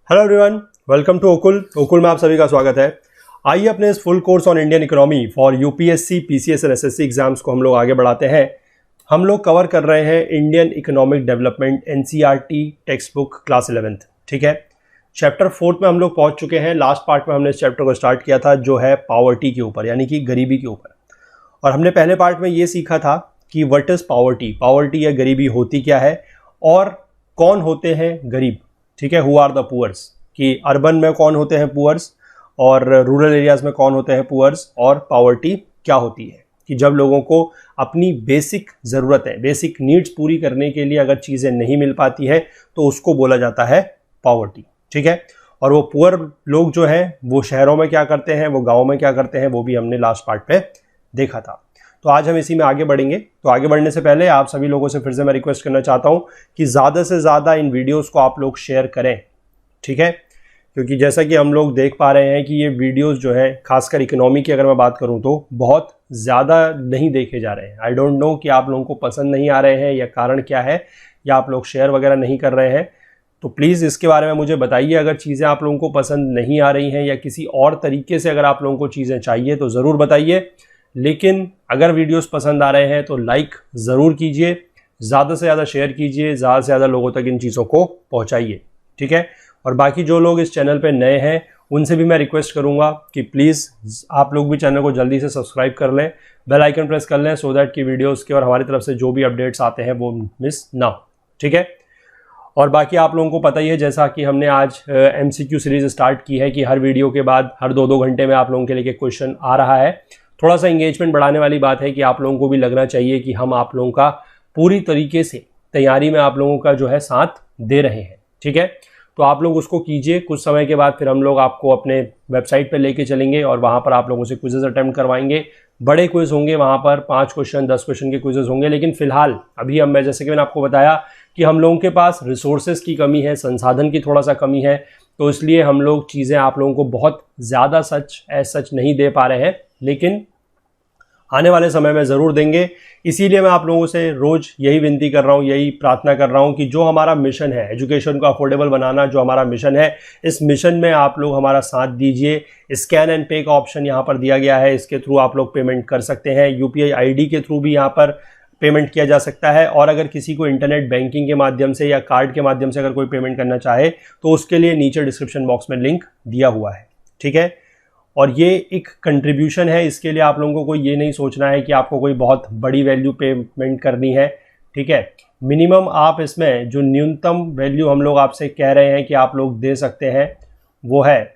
Hello everyone, welcome to ओकुल में आप सभी का स्वागत है। आइए अपने इस full course on Indian economy for UPSC, PCS और एसएससी एग्जाम्स को हम लोग आगे बढ़ाते हैं। हम लोग कवर कर रहे हैं Indian economic development NCERT text book class 11th। ठीक है, चैप्टर 4 में हम लोग पहुंच चुके हैं। लास्ट पार्ट में हमने इस चैप्टर को स्टार्ट किया था जो है पॉवर्टी के ऊपर, यानी कि गरीबी के ऊपर। और हमने पहले पार्ट में ये सीखा था कि व्हाट इज पॉवर्टी या गरीबी होती क्या है और कौन होते हैं गरीब। ठीक है, हु आर द पुअर्स, कि अर्बन में कौन होते हैं पुअर्स और रूरल एरियाज में कौन होते हैं पुअर्स, और पॉवर्टी क्या होती है कि जब लोगों को अपनी बेसिक ज़रूरतें, बेसिक नीड्स पूरी करने के लिए अगर चीज़ें नहीं मिल पाती है तो उसको बोला जाता है पॉवर्टी। ठीक है, और वो पुअर लोग जो हैं वो शहरों में क्या करते हैं, वो गाँव में क्या करते हैं, वो भी हमने लास्ट पार्ट पे देखा था। तो आज हम इसी में आगे बढ़ेंगे। तो आगे बढ़ने से पहले आप सभी लोगों से फिर से मैं रिक्वेस्ट करना चाहता हूं कि ज़्यादा से ज़्यादा इन वीडियोस को आप लोग शेयर करें। ठीक है, क्योंकि जैसा कि हम लोग देख पा रहे हैं कि ये वीडियोस जो है, खासकर इकोनॉमी की अगर मैं बात करूं तो बहुत ज़्यादा नहीं देखे जा रहे हैं। आई डोंट नो कि आप लोगों को पसंद नहीं आ रहे हैं या कारण क्या है, या आप लोग शेयर वगैरह नहीं कर रहे हैं। तो प्लीज़ इसके बारे में मुझे बताइए। अगर चीज़ें आप लोगों को पसंद नहीं आ रही हैं या किसी और तरीके से अगर आप लोगों को चीज़ें चाहिए तो ज़रूर बताइए। लेकिन अगर वीडियोस पसंद आ रहे हैं तो लाइक ज़रूर कीजिए, ज़्यादा से ज़्यादा शेयर कीजिए, ज़्यादा से ज़्यादा लोगों तक इन चीज़ों को पहुंचाइए। ठीक है, और बाकी जो लोग इस चैनल पे नए हैं उनसे भी मैं रिक्वेस्ट करूंगा कि प्लीज़ आप लोग भी चैनल को जल्दी से सब्सक्राइब कर लें, बेल आइकन प्रेस कर लें, सो दैट कि वीडियोस के और हमारी तरफ से जो भी अपडेट्स आते हैं वो मिस ना हो। ठीक है, और बाकी आप लोगों को पता ही है, जैसा कि हमने आज MCQ सीरीज स्टार्ट की है कि हर वीडियो के बाद हर 2-2 घंटे में आप लोगों के लिए एक क्वेश्चन आ रहा है। थोड़ा सा इंगेजमेंट बढ़ाने वाली बात है कि आप लोगों को भी लगना चाहिए कि हम आप लोगों का पूरी तरीके से तैयारी में आप लोगों का जो है साथ दे रहे हैं। ठीक है, तो आप लोग उसको कीजिए। कुछ समय के बाद फिर हम लोग आपको अपने वेबसाइट पे लेके चलेंगे और वहाँ पर आप लोगों से क्विजेज अटेम्प्ट करवाएंगे। बड़े क्विज होंगे वहाँ पर, 5 क्वेश्चन 10 क्वेश्चन के क्विजेज होंगे। लेकिन फिलहाल अभी हम, जैसे कि मैंने आपको बताया कि हम लोगों के पास रिसोर्सेज की कमी है, संसाधन की थोड़ा सा कमी है, तो इसलिए हम लोग चीज़ें आप लोगों को बहुत ज़्यादा सच नहीं दे पा रहे हैं। लेकिन आने वाले समय में ज़रूर देंगे। इसीलिए मैं आप लोगों से रोज़ यही विनती कर रहा हूँ, यही प्रार्थना कर रहा हूँ कि जो हमारा मिशन है, एजुकेशन को अफोर्डेबल बनाना, जो हमारा मिशन है, इस मिशन में आप लोग हमारा साथ दीजिए। स्कैन एंड पे का ऑप्शन यहाँ पर दिया गया है, इसके थ्रू आप लोग पेमेंट कर सकते हैं। UPI ID के थ्रू भी यहाँ पर पेमेंट किया जा सकता है। और अगर किसी को इंटरनेट बैंकिंग के माध्यम से या कार्ड के माध्यम से अगर कोई पेमेंट करना चाहे तो उसके लिए नीचे डिस्क्रिप्शन बॉक्स में लिंक दिया हुआ है। ठीक है, और ये एक कंट्रीब्यूशन है, इसके लिए आप लोगों को ये नहीं सोचना है कि आपको कोई बहुत बड़ी वैल्यू पेमेंट करनी है। ठीक है, मिनिमम आप इसमें जो न्यूनतम वैल्यू हम लोग आपसे कह रहे हैं कि आप लोग दे सकते हैं वो है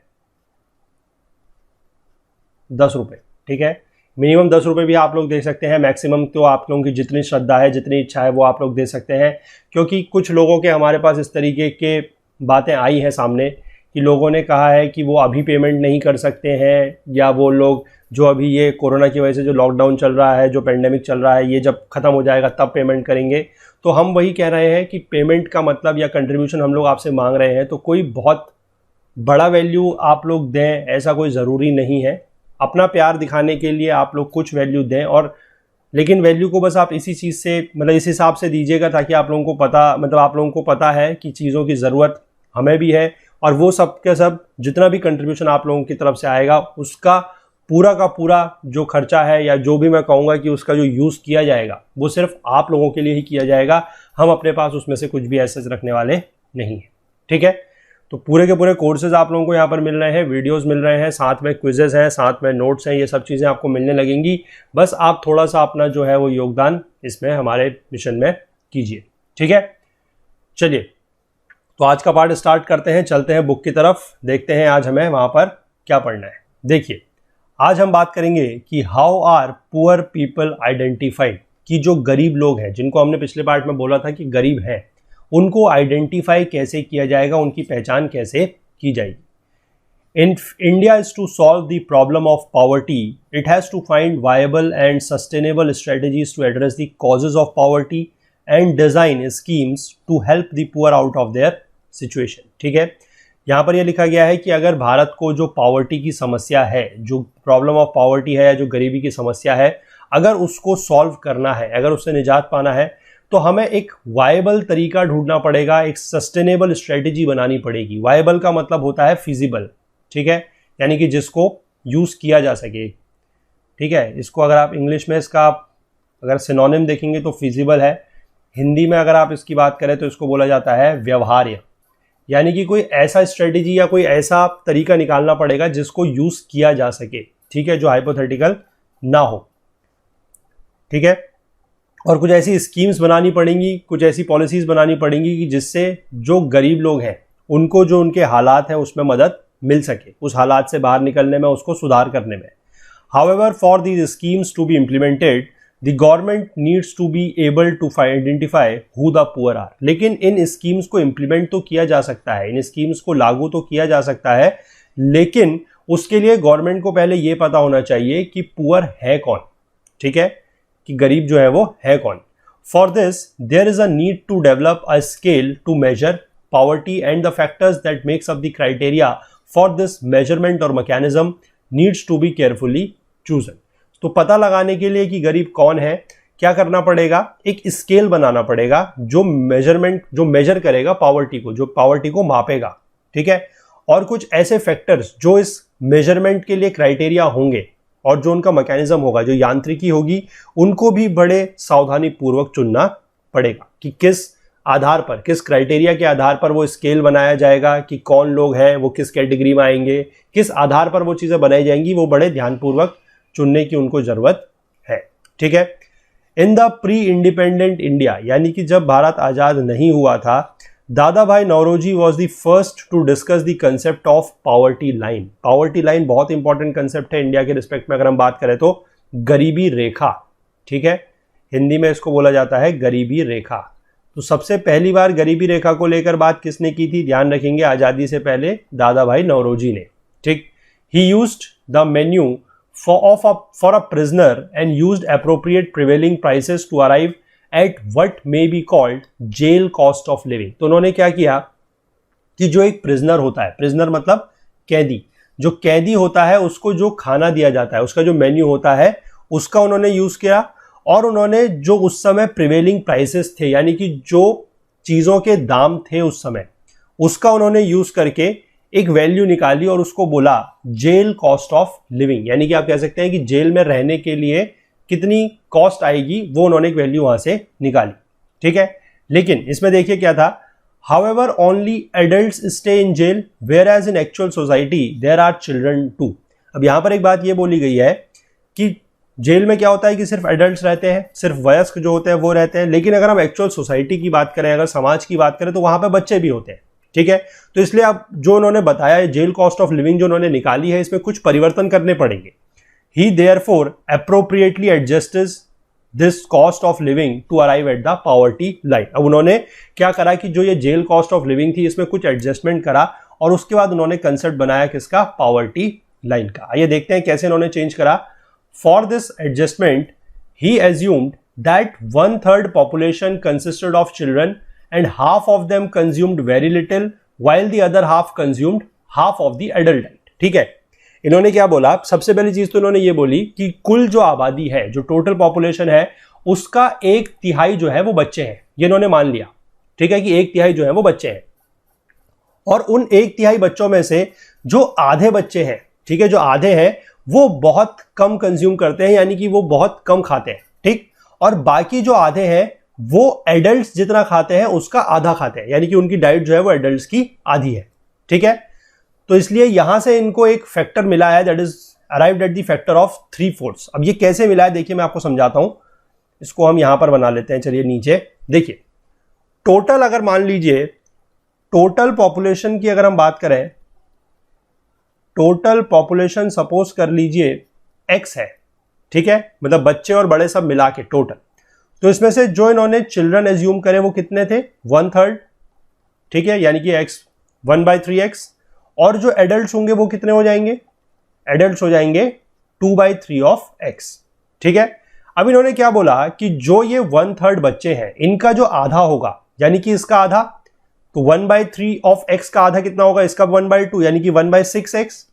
10 रुपये। ठीक है, मिनिमम 10 रुपये भी आप लोग दे सकते हैं। मैक्सिमम तो आप लोगों की जितनी श्रद्धा है, जितनी इच्छा है वो आप लोग दे सकते हैं। क्योंकि कुछ लोगों के हमारे पास इस तरीके के बातें आई हैं सामने कि लोगों ने कहा है कि वो अभी पेमेंट नहीं कर सकते हैं, या वो लोग जो अभी ये कोरोना की वजह से जो लॉकडाउन चल रहा है, जो पेंडेमिक चल रहा है, ये जब ख़त्म हो जाएगा तब पेमेंट करेंगे। तो हम वही कह रहे हैं कि पेमेंट का मतलब या कंट्रीब्यूशन हम लोग आपसे मांग रहे हैं तो कोई बहुत बड़ा वैल्यू आप लोग दें ऐसा कोई ज़रूरी नहीं है। अपना प्यार दिखाने के लिए आप लोग कुछ वैल्यू दें, और लेकिन वैल्यू को बस आप इसी चीज़ से, मतलब इस हिसाब से दीजिएगा ताकि आप लोगों को पता, मतलब आप लोगों को पता है कि चीज़ों की ज़रूरत हमें भी है, और वो सब के सब जितना भी कंट्रीब्यूशन आप लोगों की तरफ से आएगा उसका पूरा का पूरा जो खर्चा है, या जो भी मैं कहूँगा कि उसका जो यूज़ किया जाएगा वो सिर्फ आप लोगों के लिए ही किया जाएगा। हम अपने पास उसमें से कुछ भी ऐसे रखने वाले नहीं हैं। ठीक है, तो पूरे के पूरे कोर्सेज आप लोगों को यहाँ पर मिल रहे हैं, वीडियोस मिल रहे हैं, साथ में क्विजेज हैं, साथ में नोट्स हैं, ये सब चीज़ें आपको मिलने लगेंगी। बस आप थोड़ा सा अपना जो है वो योगदान इसमें हमारे मिशन में कीजिए। ठीक है, चलिए तो आज का पार्ट स्टार्ट करते हैं। चलते हैं बुक की तरफ, देखते हैं आज हमें वहाँ पर क्या पढ़ना है। देखिए, आज हम बात करेंगे कि how are poor people identified, कि जो गरीब लोग हैं, जिनको हमने पिछले पार्ट में बोला था कि गरीब हैं, उनको आइडेंटिफाई कैसे किया जाएगा, उनकी पहचान कैसे की जाएगी। In India is to solve the problem of poverty, it has to find viable and sustainable strategies to address the causes of poverty and design schemes to help the poor out of their situation. ठीक है, यहाँ पर यह लिखा गया है कि अगर भारत को जो पॉवर्टी की समस्या है, जो प्रॉब्लम ऑफ पॉवर्टी है या जो गरीबी की समस्या है, अगर उसको सॉल्व करना है, अगर उससे निजात पाना है, तो हमें एक वायबल तरीका ढूंढना पड़ेगा, एक सस्टेनेबल स्ट्रेटेजी बनानी पड़ेगी। वायबल का मतलब होता है फिजिबल, ठीक है, यानी कि जिसको यूज किया जा सके, ठीक है। इसको अगर आप इंग्लिश में इसका अगर सिनोनिम देखेंगे तो फिजिबल है। हिंदी में अगर आप इसकी बात करें तो इसको बोला जाता है व्यवहार्य, यानी कि कोई ऐसा स्ट्रेटेजी या कोई ऐसा तरीका निकालना पड़ेगा जिसको यूज किया जा सके, ठीक है, जो हाइपोथेटिकल ना हो, ठीक है। और कुछ ऐसी स्कीम्स बनानी पड़ेंगी, कुछ ऐसी पॉलिसीज बनानी पड़ेंगी कि जिससे जो गरीब लोग हैं उनको जो उनके हालात हैं उसमें मदद मिल सके, उस हालात से बाहर निकलने में, उसको सुधार करने में। However, for these schemes to be implemented the government needs to be able to identify who the poor are. लेकिन इन स्कीम्स को इम्प्लीमेंट तो किया जा सकता है, इन स्कीम्स को लागू तो किया जा सकता है, लेकिन उसके लिए गवर्नमेंट को पहले यह पता होना चाहिए कि पुअर है कौन, ठीक है, कि गरीब जो है वो है कौन। For this there is a need to develop a scale to measure poverty and the factors that makes up the criteria for this measurement or mechanism needs to be carefully chosen। तो पता लगाने के लिए कि गरीब कौन है क्या करना पड़ेगा, एक स्केल बनाना पड़ेगा जो मेजरमेंट, जो मेजर करेगा पावर्टी को, जो पावर्टी को मापेगा, ठीक है। और कुछ ऐसे फैक्टर्स जो इस मेजरमेंट के लिए क्राइटेरिया होंगे और जो उनका मैकेनिज्म होगा, जो यांत्रिकी होगी, उनको भी बड़े सावधानी पूर्वक चुनना पड़ेगा कि किस आधार पर, किस क्राइटेरिया के आधार पर वो स्केल बनाया जाएगा, कि कौन लोग हैं वो किस कैटेगरी में आएंगे, किस आधार पर वो चीजें बनाई जाएंगी, वो बड़े ध्यानपूर्वक चुनने की उनको जरूरत है, ठीक है। In the pre independent India, यानी कि जब भारत आजाद नहीं हुआ था, Dadabhai Naoroji was the first to discuss the concept of poverty line. Poverty line बहुत इंपॉर्टेंट कंसेप्ट है इंडिया के रिस्पेक्ट में। अगर हम बात करें तो गरीबी रेखा, ठीक है, हिंदी में इसको बोला जाता है गरीबी रेखा। तो सबसे पहली बार गरीबी रेखा को लेकर बात किसने की थी, ध्यान रखेंगे, आजादी से पहले दादा भाई नौरोजी ने, ठीक। He used the menu for a prisoner and used appropriate prevailing prices to arrive at what may be called jail cost of living. तो उन्होंने क्या किया कि जो एक प्रिजनर होता है, प्रिजनर मतलब कैदी, जो कैदी होता है उसको जो खाना दिया जाता है, उसका जो मेन्यू होता है, उसका उन्होंने यूज किया। और उन्होंने जो उस समय प्रिवेलिंग प्राइसेस थे, यानी कि जो चीजों के दाम थे उस समय, उसका उन्होंने यूज करके एक वैल्यू निकाली और उसको बोला जेल कॉस्ट ऑफ लिविंग, यानी कि आप कह सकते हैं कि जेल में रहने के लिए कितनी कॉस्ट आएगी, वो उन्होंने एक वैल्यू वहां से निकाली, ठीक है। लेकिन इसमें देखिए क्या था, however only adults stay in jail whereas in actual society there are children too. अब यहां पर एक बात ये बोली गई है कि जेल में क्या होता है कि सिर्फ एडल्ट्स रहते हैं, सिर्फ वयस्क जो होते हैं वो रहते हैं, लेकिन अगर हम एक्चुअल सोसाइटी की बात करें, अगर समाज की बात करें, तो वहां पे बच्चे भी होते हैं, ठीक है। तो इसलिए अब जो उन्होंने बताया है, जेल कॉस्ट ऑफ लिविंग जो उन्होंने निकाली है, इसमें कुछ परिवर्तन करने पड़ेंगे। He therefore appropriately adjusts this cost of living to arrive at the poverty line. अब उन्होंने क्या करा कि जो ये जेल कॉस्ट ऑफ लिविंग थी, इसमें कुछ एडजस्टमेंट करा और उसके बाद उन्होंने कंसेप्ट बनाया किसका, पॉवर्टी लाइन का। आइए देखते हैं कैसे उन्होंने चेंज करा। For this adjustment, he assumed that 1/3 population consisted of children and half of them consumed very little, while the other half consumed half of the adult diet। ठीक है, इन्होंने क्या बोला, सबसे पहली चीज तो इन्होंने ये बोली कि कुल जो आबादी है, जो टोटल पॉपुलेशन है, उसका 1/3 जो है वो बच्चे हैं। ये इन्होंने मान लिया, ठीक है, कि 1/3 जो है वो बच्चे हैं। और उन 1/3 बच्चों में से जो आधे बच्चे हैं, ठीक है, जो आधे हैं वो बहुत कम कंज्यूम करते हैं, यानी कि वो बहुत कम खाते हैं, ठीक। और बाकी जो आधे हैं वो एडल्ट्स जितना खाते हैं उसका आधा खाते हैं, यानी कि उनकी डाइट जो है वो एडल्ट्स की आधी है, ठीक है। तो इसलिए यहां से इनको एक फैक्टर मिला है, that is arrived at the factor of 3/4। अब ये कैसे मिला है देखिए, मैं आपको समझाता हूं। इसको हम यहां पर बना लेते हैं, चलिए नीचे देखिए। टोटल अगर मान लीजिए, टोटल पॉपुलेशन की अगर हम बात करें, टोटल पॉपुलेशन सपोज कर लीजिए x है, ठीक है, मतलब बच्चे और बड़े सब मिला के टोटल। तो इसमें से जो इन्होंने चिल्ड्रन एज्यूम करे वो कितने थे, 1/3, ठीक है, यानी कि x 1/3x। और जो एडल्ट्स होंगे वो कितने हो जाएंगे, एडल्ट्स हो जाएंगे 2/3 ऑफ x, ठीक है। अब इन्होंने क्या बोला कि जो ये 1/3 बच्चे हैं, इनका जो आधा होगा, यानी कि इसका आधा, तो 1/3 ऑफ x का आधा कितना होगा, इसका 1/2, यानी कि 1/6x,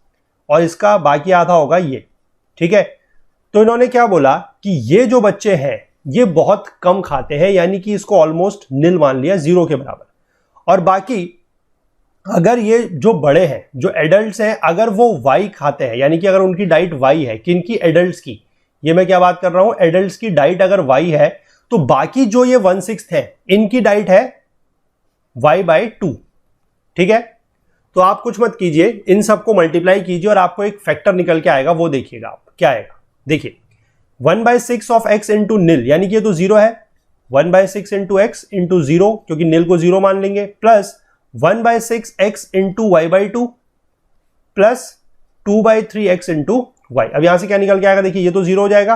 और इसका बाकी आधा होगा ये, ठीक है। तो इन्होंने क्या बोला कि ये जो बच्चे हैं, ये बहुत कम खाते हैं, यानी कि इसको ऑलमोस्ट निल मान लिया, जीरो के बराबर। और बाकी अगर ये जो बड़े हैं, जो एडल्ट्स हैं, अगर वो वाई खाते हैं, यानी कि अगर उनकी डाइट वाई है, किनकी? एडल्ट्स की। ये मैं क्या बात कर रहा हूं? एडल्ट्स की डाइट अगर वाई है, तो बाकी जो ये 1/6 है, इनकी डाइट है y/2। ठीक है, तो आप कुछ मत कीजिए, इन सबको मल्टीप्लाई कीजिए और आपको एक फैक्टर निकल के आएगा, वो देखिएगा आप क्या आएगा। देखिए 1/6 ऑफ x इंटू निल, यानी कि ये तो जीरो है, 1/6 इंटू एक्स इंटू जीरो, क्योंकि निल को जीरो मान लेंगे, plus 1/6 x into y/2 plus 2/3 x into y. अब यहां से क्या निकल के आएगा? देखिए ये तो जीरो हो जाएगा,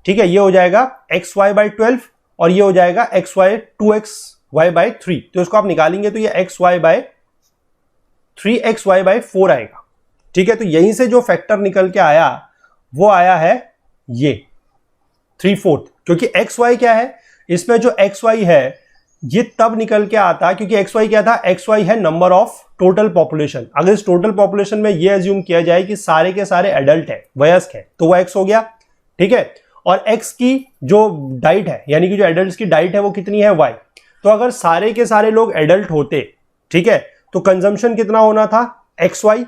ठीक है, ये हो जाएगा xy/12 और ये हो जाएगा xy/2xy/3। तो इसको आप निकालेंगे तो ये xy/3xy/4 आएगा। ठीक है, तो यहीं से जो फैक्टर निकल के आया वो आया है ये 3/4, क्योंकि xy क्या है इसमें? जो xy है ये तब निकल के आता क्योंकि xy क्या था? xy है नंबर ऑफ टोटल पॉपुलेशन। अगर इस टोटल पॉपुलेशन में ये एज्यूम किया जाए कि सारे के सारे एडल्ट हैं, वयस्क हैं, तो वो x हो गया। ठीक है, और x की जो डाइट है, यानी कि जो एडल्ट्स की डाइट है वो कितनी है? y। तो अगर सारे के सारे लोग एडल्ट होते, ठीक है, तो कंजम्पशन कितना होना था? xy।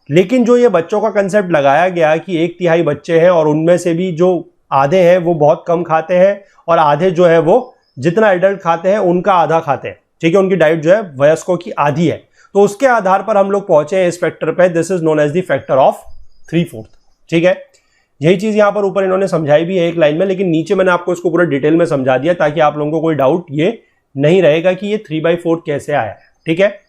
लेकिन जो ये बच्चों का कंसेप्ट लगाया गया कि 1/3 बच्चे हैं और उनमें से भी जो आधे हैं वो बहुत कम खाते हैं और आधे जो है वो जितना एडल्ट खाते हैं उनका आधा खाते हैं, ठीक है, उनकी डाइट जो है वयस्कों की आधी है, तो उसके आधार पर हम लोग पहुंचे हैं इस फैक्टर पे। This is known as the factor of 3/4। ठीक है, यही चीज यहां पर ऊपर इन्होंने समझाई भी है एक लाइन में, लेकिन नीचे मैंने आपको इसको पूरा डिटेल में समझा दिया ताकि आप लोगों को कोई डाउट ये नहीं रहेगा कि ये 3/4 कैसे आया है। ठीक है,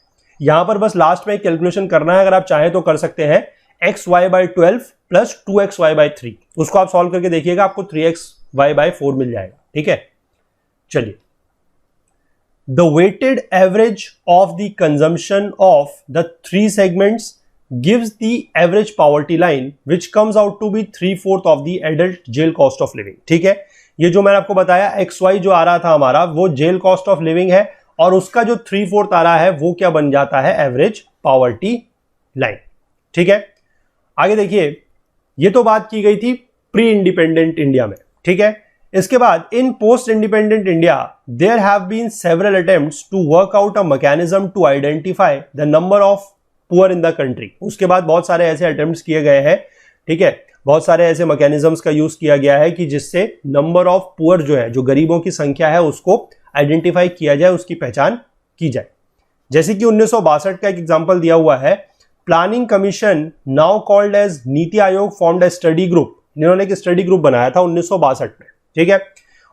यहां पर बस लास्ट में एक कैलकुलेशन करना है, अगर आप चाहें तो कर सकते हैं, xy/12 प्लस 2xy/3, उसको आप सॉल्व करके देखिएगा, आपको 3xy/4 मिल जाएगा। ठीक है, चलिए, the weighted average of the consumption of the 3 segments gives the average poverty line which comes out to be 3/4 of the adult jail cost of living. ठीक है, ये जो मैंने आपको बताया xy जो आ रहा था हमारा वो जेल कॉस्ट ऑफ लिविंग है, और उसका जो 3/4 आ रहा है वो क्या बन जाता है? Average poverty line. ठीक है, आगे देखिए, ये तो बात की गई थी प्री इंडिपेंडेंट इंडिया में। ठीक है, इसके बाद in post independent India there have been several attempts to work out a mechanism to identify the number of poor in the country. उसके बाद बहुत सारे ऐसे अटेम्प्ट्स किए गए हैं, ठीक है, बहुत सारे ऐसे मैकेनिज्म्स का यूज किया गया है कि जिससे नंबर ऑफ पुअर जो है, जो गरीबों की संख्या है, उसको आइडेंटिफाई किया जाए, उसकी पहचान की जाए। जैसे कि 1962 का एक एग्जांपल दिया हुआ है, Planning Commission now called as NITI Aayog formed ए स्टडी ग्रुप। इन्होंने एक स्टडी ग्रुप बनाया था 1962 में। ठीक है,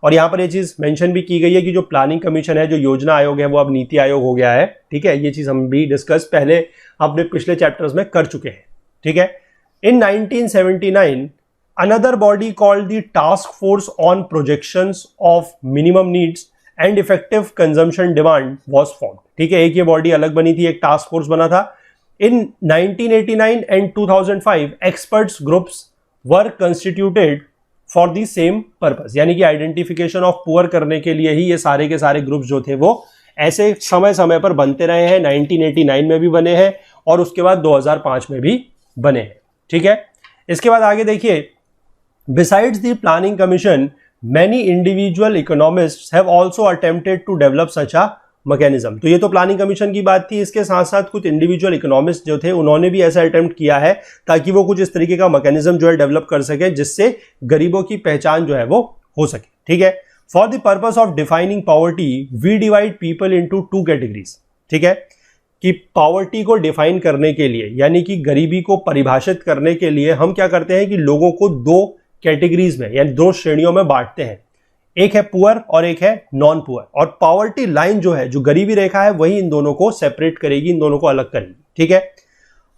और यहां पर ये चीज मेंशन भी की गई है कि जो प्लानिंग कमीशन है, जो योजना आयोग है, वो अब नीति आयोग हो गया है। ठीक है, ये चीज हम भी डिस्कस पहले अपने पिछले चैप्टर्स में कर चुके हैं। ठीक है, इन 1979 another body called the task force on projections of minimum needs and effective consumption demand was formed. ठीक है, एक ये बॉडी अलग बनी थी, एक टास्क फोर्स बना था। इन 1989 and 2005 experts groups were constituted for the same purpose, यानी कि आइडेंटिफिकेशन ऑफ पुअर करने के लिए ही ये सारे के सारे ग्रुप्स जो थे वो ऐसे समय समय पर बनते रहे हैं। 1989 में भी बने हैं और उसके बाद 2005 में भी बने हैं। ठीक है, इसके बाद आगे देखिए, besides the planning commission many individual economists have also attempted to develop such a mechanism। तो ये तो प्लानिंग कमीशन की बात थी, इसके साथ साथ कुछ इंडिविजुअल इकोनॉमिस्ट जो थे उन्होंने भी ऐसा अटेम्प्ट किया है ताकि वो कुछ इस तरीके का मैकेनिज्म जो है डेवलप कर सके जिससे गरीबों की पहचान जो है वो हो सके। ठीक है, for the purpose of defining poverty we divide people into 2 categories. ठीक है, कि पॉवर्टी को डिफाइन करने के लिए, यानी कि गरीबी को परिभाषित करने के लिए हम क्या करते हैं कि लोगों को 2 कैटेगरीज में, यानी 2 श्रेणियों में बांटते हैं। एक है पुअर और एक है नॉन पुअर, और पॉवर्टी लाइन जो है, जो गरीबी रेखा है, वही इन दोनों को सेपरेट करेगी, इन दोनों को अलग करेगी। ठीक है,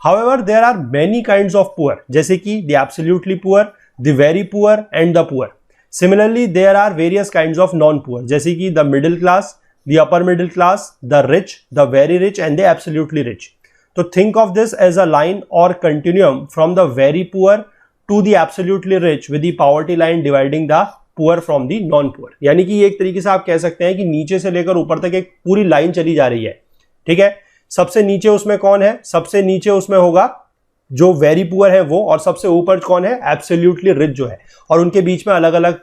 however there are many kinds of poor, जैसे कि the absolutely poor, the very poor and the poor. Similarly there are various kinds of non poor, जैसे कि the middle class, the upper middle class, the rich, the very rich and the absolutely rich. तो think of this as a line or continuum from the very poor to the absolutely rich with the poverty line dividing the poor from the non poor। यानी कि एक तरीके से आप कह सकते हैं कि नीचे से लेकर ऊपर तक एक पूरी लाइन चली जा रही है। ठीक है, सबसे नीचे उसमें कौन है? सबसे नीचे उसमें होगा जो वेरी पुअर है वो, और सबसे ऊपर कौन है? एब्सोल्युटली रिच जो है, और उनके बीच में अलग अलग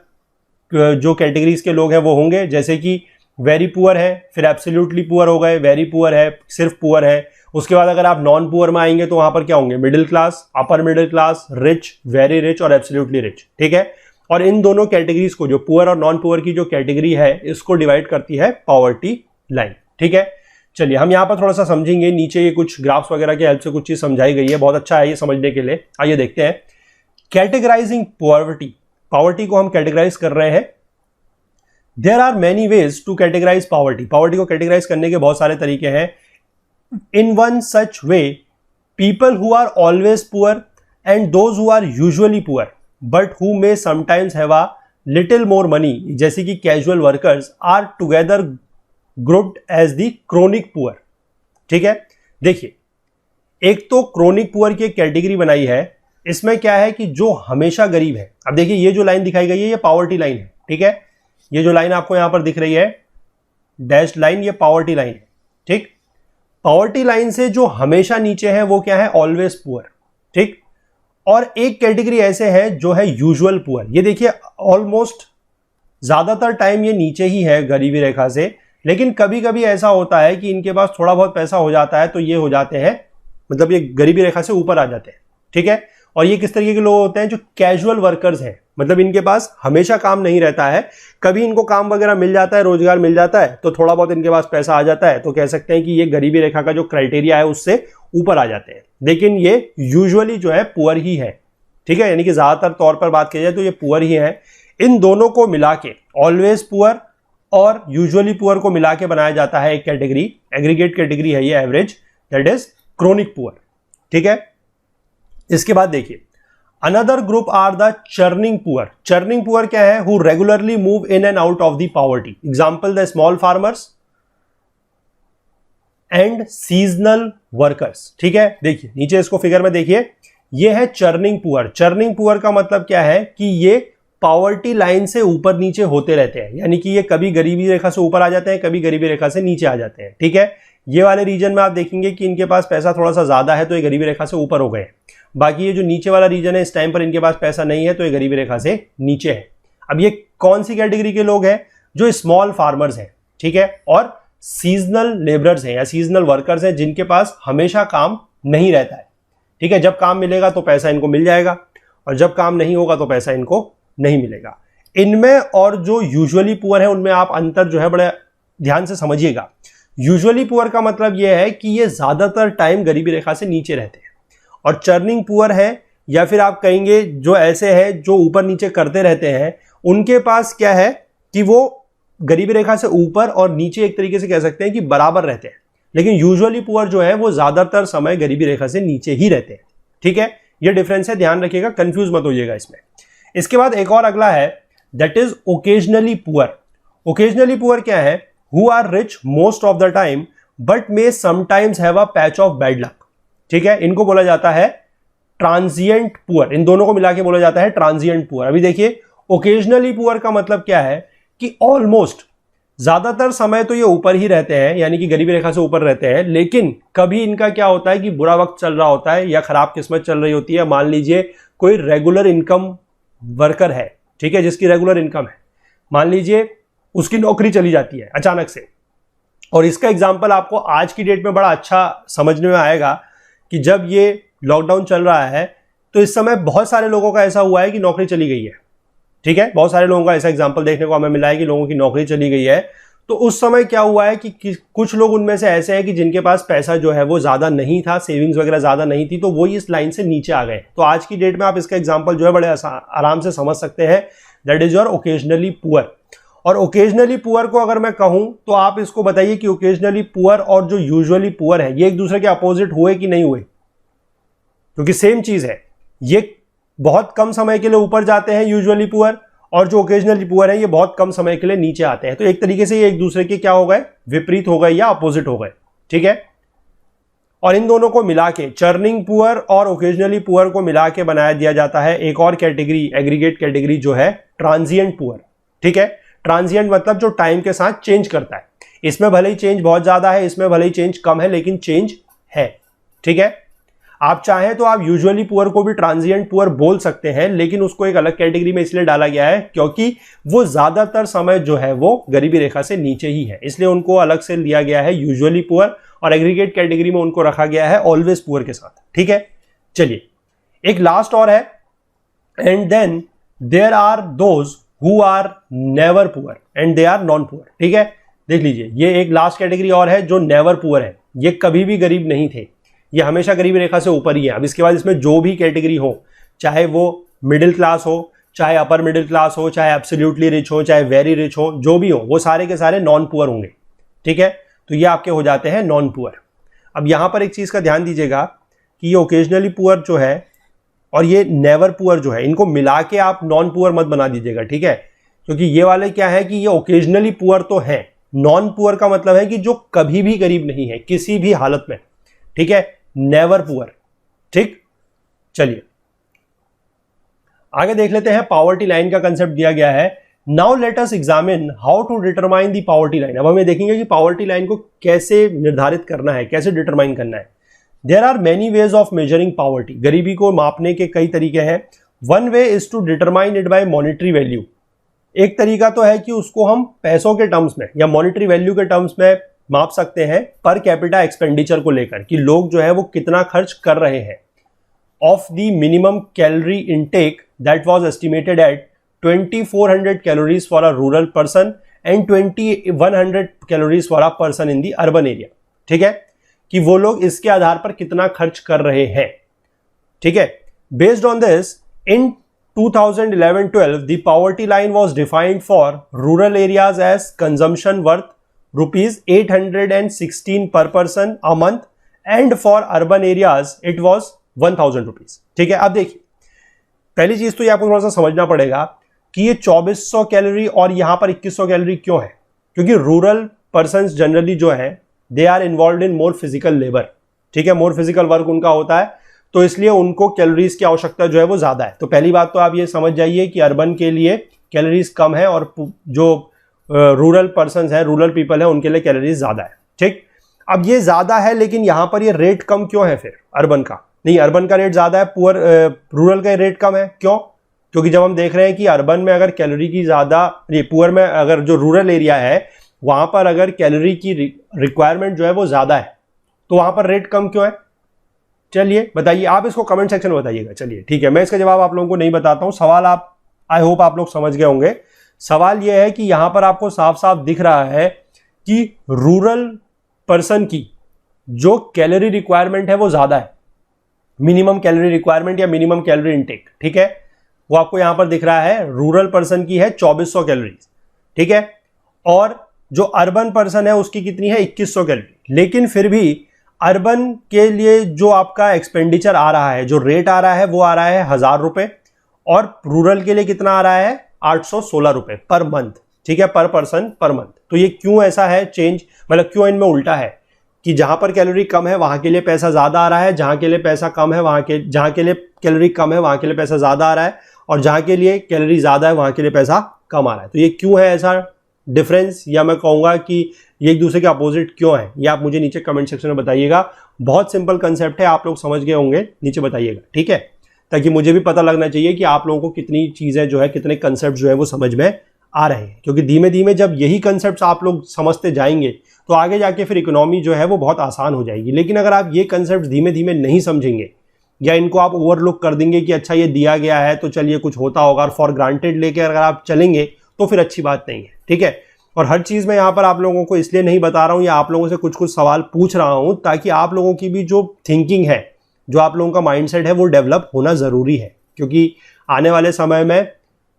जो कैटेगरीज के लोग हैं वो होंगे, जैसे कि वेरी पुअर है, फिर एब्सोल्युटली पुअर हो गए, वेरी पुअर है, सिर्फ पुअर है। उसके बाद अगर आप नॉन पुअर में आएंगे तो वहां पर क्या होंगे, मिडिल क्लास, अपर middle class, rich, very rich और एब्सोल्युटली रिच। ठीक है, और इन दोनों कैटेगरीज को, जो पुअर और नॉन पुअर की जो कैटेगरी है, इसको डिवाइड करती है पॉवर्टी लाइन। ठीक है, चलिए हम यहां पर थोड़ा सा समझेंगे। नीचे ये कुछ ग्राफ्स वगैरह की हेल्प से कुछ चीज समझाई गई है, बहुत अच्छा है ये समझने के लिए। आइए देखते हैं। कैटेगराइजिंग पॉवर्टी, पॉवर्टी को हम कैटेगराइज कर रहे हैं। There are many ways to categorize poverty, poverty को कैटेगराइज करने के बहुत सारे तरीके हैं। In one such way, people who are always poor and those who are usually poor but who may sometimes have a little more money, जैसे कि casual workers, are together grouped as the chronic poor. ठीक है, देखिए एक तो chronic poor की एक category बनाई है। इसमें क्या है कि जो हमेशा गरीब है, अब देखिए ये जो लाइन दिखाई गई है ये पॉवर्टी लाइन है। ठीक है, ये जो लाइन आपको यहां पर दिख रही है डैश लाइन, ये पॉवर्टी लाइन है। ठीक, पॉवर्टी लाइन से जो हमेशा नीचे है वो क्या है, ऑलवेज पुअर। ठीक, और एक कैटेगरी ऐसे है जो है यूजुअल पुअर। ये देखिए ऑलमोस्ट ज्यादातर टाइम ये नीचे ही है गरीबी रेखा से, लेकिन कभी कभी ऐसा होता है कि इनके पास थोड़ा बहुत पैसा हो जाता है तो ये हो जाते हैं, मतलब ये गरीबी रेखा से ऊपर आ जाते हैं। ठीक है, और ये किस तरीके के लोग होते हैं, जो कैजुअल वर्कर्स हैं, मतलब इनके पास हमेशा काम नहीं रहता है, कभी इनको काम वगैरह मिल जाता है, रोजगार मिल जाता है तो थोड़ा बहुत इनके पास पैसा आ जाता है, तो कह सकते हैं कि ये गरीबी रेखा का जो क्राइटेरिया है उससे ऊपर आ जाते हैं। लेकिन ये यूजुअली जो है पुअर ही है। ठीक है, यानी कि ज्यादातर तौर पर बात की जाए तो ये पुअर ही है। इन दोनों को मिला के, ऑलवेज पुअर और यूजुअली पुअर को मिला के बनाया जाता है एक कैटेगरी, एग्रीगेट कैटेगरी है ये average, that is chronic poor. ठीक है, इसके बाद देखिए another group are the churning poor. Churning poor क्या है, who regularly move in and out of the poverty, example the small farmers and seasonal workers. ठीक है, देखिए नीचे इसको फिगर में देखिए, ये है चर्निंग पुअर। चर्निंग पुअर का मतलब क्या है कि ये पॉवर्टी लाइन से ऊपर नीचे होते रहते हैं, यानी कि ये कभी गरीबी रेखा से ऊपर आ जाते हैं, कभी गरीबी रेखा से नीचे आ जाते हैं। ठीक है, ये वाले रीजन में आप देखेंगे कि इनके पास पैसा थोड़ा सा ज्यादा है तो ये गरीबी रेखा से ऊपर हो गए। बाकी ये जो नीचे वाला रीजन है इस टाइम पर इनके पास पैसा नहीं है तो ये गरीबी रेखा से नीचे है। अब ये कौन सी कैटेगरी के लोग हैं, जो स्मॉल फार्मर्स हैं। ठीक है, और सीजनल लेबरर्स हैं या सीजनल वर्कर्स हैं, जिनके पास हमेशा काम नहीं रहता है। ठीक है, जब काम मिलेगा तो पैसा इनको मिल जाएगा और जब काम नहीं होगा तो पैसा इनको नहीं मिलेगा। इनमें और जो यूजुअली पुअर है उनमें आप अंतर जो है बड़े ध्यान से समझिएगा। यूजुअली पुअर का मतलब यह है कि ये ज्यादातर टाइम गरीबी रेखा से नीचे रहते हैं, और चर्निंग पुअर है या फिर आप कहेंगे जो ऐसे हैं जो ऊपर नीचे करते रहते हैं, उनके पास क्या है कि वो गरीबी रेखा से ऊपर और नीचे एक तरीके से कह सकते हैं कि बराबर रहते हैं। लेकिन यूजुअली पुअर जो है वो ज्यादातर समय गरीबी रेखा से नीचे ही रहते हैं। ठीक है, ये डिफरेंस है, ध्यान रखिएगा, कंफ्यूज मत होइएगा इसमें। इसके बाद एक और अगला है, that is occasionally poor. Occasionally poor क्या है, who are rich most of the time but may sometimes have a patch of bad luck. ठीक है, इनको बोला जाता है ट्रांजिएंट पुअर। इन दोनों को मिला के बोला जाता है ट्रांजिएंट पुअर। अभी देखिए ओकेजनली पुअर का मतलब क्या है कि ऑलमोस्ट ज्यादातर समय तो ये ऊपर ही रहते हैं, यानी कि गरीबी रेखा से ऊपर रहते हैं, लेकिन कभी इनका क्या होता है कि बुरा वक्त चल रहा होता है या खराब किस्मत चल रही होती है। मान लीजिए कोई रेगुलर इनकम वर्कर है, ठीक है, जिसकी रेगुलर इनकम है, मान लीजिए उसकी नौकरी चली जाती है अचानक से। और इसका एग्जाम्पल आपको आज की डेट में बड़ा अच्छा समझने में आएगा कि जब ये लॉकडाउन चल रहा है तो इस समय बहुत सारे लोगों का ऐसा हुआ है कि नौकरी चली गई है। ठीक है, बहुत सारे लोगों का ऐसा एग्जाम्पल देखने को हमें मिला है कि लोगों की नौकरी चली गई है। तो उस समय क्या हुआ है कि कुछ लोग उनमें से ऐसे हैं कि जिनके पास पैसा जो है वो ज्यादा नहीं था, सेविंग्स वगैरह ज्यादा नहीं थी, तो वो इस लाइन से नीचे आ गए। तो आज की डेट में आप इसका एग्जाम्पल जो है बड़े आराम से समझ सकते हैं, that is your occasionally poor. और ओकेजनली पुअर को अगर मैं कहूं तो आप इसको बताइए कि ओकेजनली पुअर और जो यूजुअली पुअर है ये एक दूसरे के अपोजिट हुए कि नहीं हुए, क्योंकि सेम चीज है। ये बहुत कम समय के लिए ऊपर जाते हैं यूजुअली पुअर, और जो ओकेजनली पुअर है ये बहुत कम समय के लिए नीचे आते हैं। तो एक तरीके से ये एक दूसरे के क्या हो गए, विपरीत हो गए या अपोजिट हो गए। ठीक है, और इन दोनों को मिला के, चर्निंग पुअर और ओकेजनली पुअर को मिला के बनाया दिया जाता है एक और कैटेगरी, एग्रीगेट कैटेगरी, जो है ट्रांजिएंट पुअर। ठीक है, ट्रांजिएंट मतलब जो टाइम के साथ चेंज करता है। इसमें भले ही चेंज बहुत ज्यादा है, इसमें भले ही चेंज कम है, लेकिन चेंज है। ठीक है, आप चाहें तो आप यूजुअली पुअर को भी ट्रांजिएंट पुअर बोल सकते हैं, लेकिन उसको एक अलग कैटेगरी में इसलिए डाला गया है क्योंकि वो ज्यादातर समय जो है वो गरीबी रेखा से नीचे ही है, इसलिए उनको अलग से लिया गया है यूजुअली पुअर, और एग्रीगेट कैटेगरी में उनको रखा गया है ऑलवेज पुअर के साथ। ठीक है, चलिए एक लास्ट और है, and then there are those who are never poor and they are non poor. ठीक है, देख लीजिए ये एक लास्ट कैटेगरी और है जो नेवर पुअर है, ये कभी भी गरीब नहीं थे, ये हमेशा गरीबी रेखा से ऊपर ही है। अब इसके बाद इसमें जो भी कैटेगरी हो, चाहे वो मिडिल क्लास हो, चाहे अपर मिडिल क्लास हो, चाहे एब्सोल्युटली रिच हो, चाहे वेरी रिच हो, जो भी हो, वो सारे के सारे नॉन पुअर होंगे। ठीक है, तो ये आपके हो जाते हैं नॉन पुअर। अब यहां पर एक चीज का ध्यान दीजिएगा कि ये ओकेजनली पुअर जो है और ये नेवर पुअर जो है, इनको मिला के आप नॉन पुअर मत बना दीजिएगा। ठीक है, क्योंकि ये वाले क्या है कि ये ओकेजनली पुअर तो है, नॉन पुअर का मतलब है कि जो कभी भी गरीब नहीं है किसी भी हालत में। ठीक है, नेवर पुअर। ठीक, चलिए आगे देख लेते हैं। पॉवर्टी लाइन का कंसेप्ट दिया गया है। Now let us examine how to determine the poverty line. अब हमें देखेंगे कि पॉवर्टी लाइन को कैसे निर्धारित करना है, कैसे डिटरमाइन करना है। There are many ways of measuring poverty. गरीबी को मापने के कई तरीके हैं। One way is to determine it by monetary value. एक तरीका तो है कि उसको हम पैसों के टर्म्स में या मॉनेटरी वैल्यू के टर्म्स में माप सकते हैं, पर कैपिटा एक्सपेंडिचर को लेकर कि लोग जो है वो कितना खर्च कर रहे हैं। Of the minimum calorie intake that was estimated at 2400 calories for a rural person and 2100 calories for a person in the urban area. ठीक है, कि वो लोग इसके आधार पर कितना खर्च कर रहे हैं। ठीक है, based on this in 2011-12 the poverty line was defined for rural areas as consumption worth ₹816 per person a month and for urban areas it was 1000 rupees। ठीक है, अब देखिए पहली चीज तो ये आपको थोड़ा सा समझना पड़ेगा कि ये 2400 कैलोरी और यहां पर 2100 कैलोरी क्यों है, क्योंकि रूरल पर्सन्स जनरली जो है they are involve in more physical labour. ठीक है, मोर फिजिकल वर्क उनका होता है, तो इसलिए उनको कैलोरीज की आवश्यकता जो है वो ज्यादा है। तो पहली बात तो आप ये समझ जाइए कि अर्बन के लिए कैलोरीज कम है और जो रूरल पर्सन्स है, रूरल पीपल है, उनके लिए कैलोरीज ज्यादा है। ठीक, अब ये ज्यादा है लेकिन यहां पर ये रेट कम क्यों है फिर अर्बन का? नहीं, अर्बन का रेट ज्यादा है, पुअर रूरल का रेट कम है। क्यों? क्योंकि जब हम देख रहे हैं कि अर्बन में अगर कैलोरी की ज्यादा, ये पुअर में अगर जो रूरल एरिया है वहां पर अगर कैलोरी की रिक्वायरमेंट जो है वो ज्यादा है, तो वहां पर रेट कम क्यों है? चलिए बताइए, आप इसको कमेंट सेक्शन में बताइएगा। चलिए ठीक है, मैं इसका जवाब आप लोगों को नहीं बताता हूं। सवाल आप आई होप आप लोग समझ गए होंगे। सवाल यह है कि यहां पर आपको साफ साफ दिख रहा है कि रूरल पर्सन की जो कैलोरी रिक्वायरमेंट है वो ज्यादा है, मिनिमम कैलोरी रिक्वायरमेंट या मिनिमम कैलोरी इनटेक। ठीक है, वो आपको यहां पर दिख रहा है, रूरल पर्सन की है 2400 कैलोरीज। ठीक है, और जो अर्बन पर्सन है उसकी कितनी है? 2100 कैलोरी। लेकिन फिर भी अर्बन के लिए जो आपका एक्सपेंडिचर आ रहा है, जो रेट आ रहा है वो आ रहा है 1000 रुपए, और रूरल के लिए कितना आ रहा है? 816 रुपए पर मंथ। ठीक है, पर पर्सन पर मंथ। तो ये क्यों ऐसा है चेंज, मतलब क्यों इनमें उल्टा है कि जहां पर कैलोरी कम है वहां के लिए पैसा ज्यादा आ रहा है, जहां के लिए पैसा कम है जहां के लिए कैलोरी कम है वहां के लिए पैसा ज्यादा आ रहा है, और जहां के लिए कैलोरी ज्यादा है वहां के लिए पैसा कम आ रहा है। तो ये क्यों है ऐसा डिफरेंस, या मैं कहूंगा कि ये एक दूसरे के अपोजिट क्यों है, ये आप मुझे नीचे कमेंट सेक्शन में बताइएगा। बहुत सिंपल कंसेप्ट है, आप लोग समझ गए होंगे, नीचे बताइएगा। ठीक है, ताकि मुझे भी पता लगना चाहिए कि आप लोगों को कितनी चीजें जो है, कितने कंसेप्ट जो है वो समझ में आ रहे हैं। क्योंकि धीमे धीमे जब यही कंसेप्ट आप लोग समझते जाएंगे तो आगे जाके फिर इकोनॉमी जो है वो बहुत आसान हो जाएगी। लेकिन अगर आप ये कंसेप्ट धीमे धीमे नहीं समझेंगे या इनको आप ओवरलुक कर देंगे कि अच्छा ये दिया गया है तो चलिए कुछ होता होगा, और फॉर ग्रांटेड लेके अगर आप चलेंगे तो फिर अच्छी बात नहीं है। ठीक है, और हर चीज में यहाँ पर आप लोगों को इसलिए नहीं बता रहा हूं या आप लोगों से कुछ कुछ सवाल पूछ रहा हूं ताकि आप लोगों की भी जो थिंकिंग है, जो आप लोगों का माइंडसेट है वो डेवलप होना जरूरी है। क्योंकि आने वाले समय में